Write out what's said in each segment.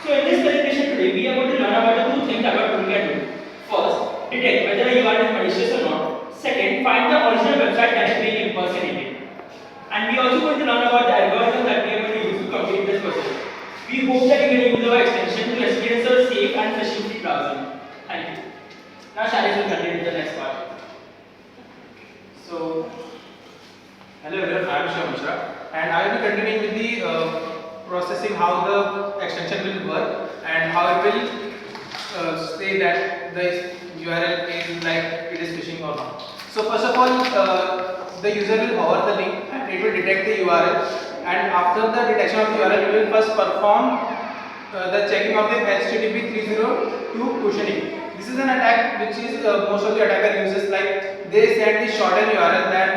So in this presentation today, we are going to learn about the two things about we can do. First, detect whether a URL is malicious or not. Second, find the original website that is being impersonated. And we are also going to learn about the algorithm that we are going to use to complete this process. We hope that you can use our extension to experience a safe and phishing-free browsing. Thank you. Now Shailesh will continue with the next part. So, hello everyone, I am Shiv Mishra and I will be continuing with the processing how the extension will work and how it will say that the URL is like it is phishing or not. So first of all, the user will hover the link and it will detect the URL, and after the detection of the URL, we will first perform the checking of the HTTP 302 cushioning. This is an attack which is most of the attacker uses, like they send the shortened URL than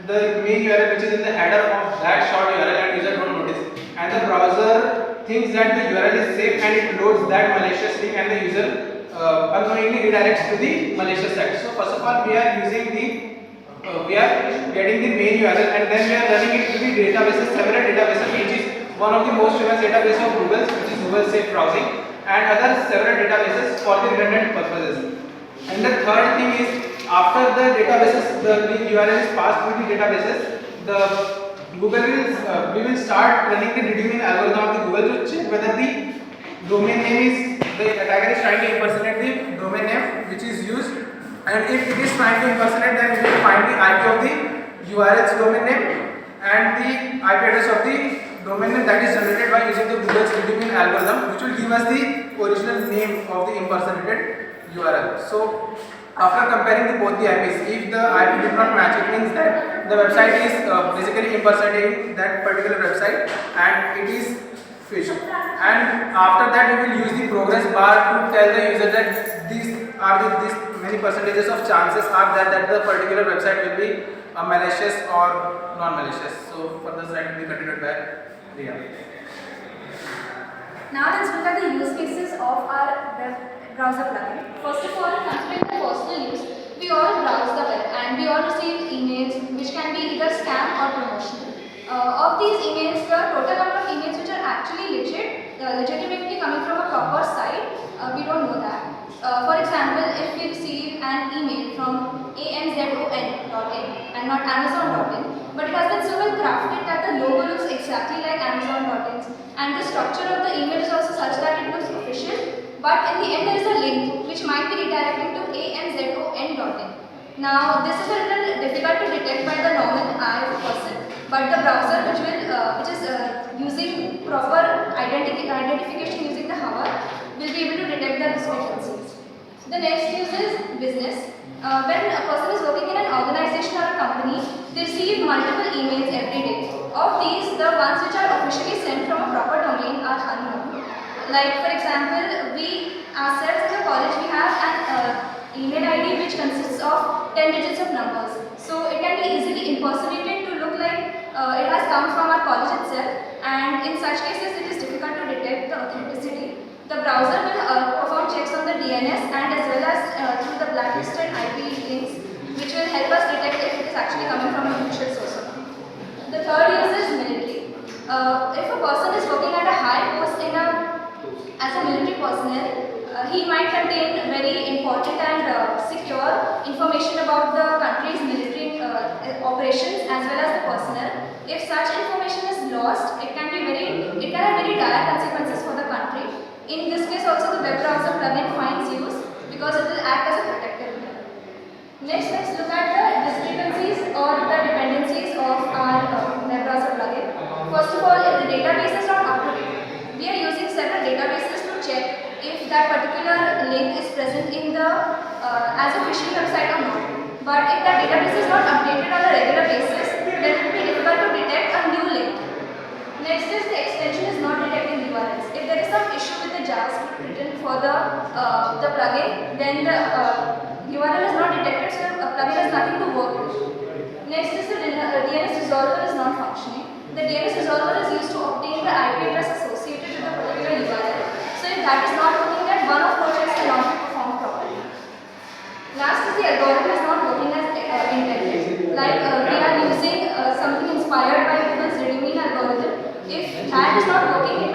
the main URL which is in the header of that short URL and user don't notice. And the browser thinks that the URL is safe and it loads that malicious link and the user unknowingly redirects to the malicious site. So first of all we are using the we are getting the main URL and then we are running it to the databases, several databases, which is one of the most famous database of Google, which is Google Safe Browsing, and other several databases for the redundant purposes. And the third thing is, after the databases, the URL is passed through the databases, the Google will we will start running the redeeming algorithm of the Google to check whether the domain name is, the attacker is trying to impersonate the domain name which is used, and if it is trying to impersonate, then we will find the IP of the URL's domain name and the IP address of the domain name that is generated by using the Google's redeeming algorithm, which will give us the original name of the impersonated URL. So after comparing both the IPs, if the IP did not match, it means that the website is basically impersonating that particular website and it is phished. And after that, we will use the progress bar to tell the user that these many percentages of chances are that the particular website will be malicious or non-malicious. So further slide will be continued by Riya. Now let's look at the use cases of our web browser plugin. First of all, considering the personal use, we all browse the web and we all receive emails which can be either scam or promotional. Of these emails, the total number of emails which are actually legitimately coming from a proper site, we don't know that. For example, if we receive an email from anzon.in and not amazon.in, but it has been so well crafted that the logo looks exactly like amazon.in and the structure of the email is also such that it looks official, but in the end there is a link which might be redirecting to anzon.in. Now this is a little difficult to detect by the normal eye person, but the browser which is using proper identification using the hover will be able to detect the discrepancies. The next use is business. When a person is working in an organization or a company, they receive multiple emails every day. Of these, the ones which are officially sent from a proper domain are unknown. Like for example, we ourselves as a college, we have an email ID which consists of 10 digits of numbers. So it can be easily impersonated to look like it has come from our college itself, and in such cases it is difficult to detect the authenticity. The browser will perform checks on the DNS and as well as through the blacklisted IP links, which will help us detect if it is actually coming from a neutral source or not. The third use is military. If a person is working at a high post as a military personnel, he might contain very important and secure information about the country's military operations as well as the personnel. If such information is lost, it can have very dire consequences for the country. In this case also the web browser plugin finds use because it will act as a protective layer. Next, let's look at the discrepancies or the dependencies of our web browser plugin. First of all, if the database is not up to date, we are using several databases to check if that particular link is present in the as a phishing website or not. But if that database is not updated on a regular basis, then it will be difficult to detect a new link. Next is the extension is not detecting URLs. If there is some issue with the JavaScript written for the plugin, then the URL is not detected, so the plugin has nothing to work with. Next is the DNS resolver is not functioning. The DNS resolver is used to obtain the IP address associated with the particular URL. So if that is not working, then one of those checks cannot be performed properly. Last is the algorithm is not working as intended. Like we are using something inspired by Google's redeeming algorithm. If that is not working, it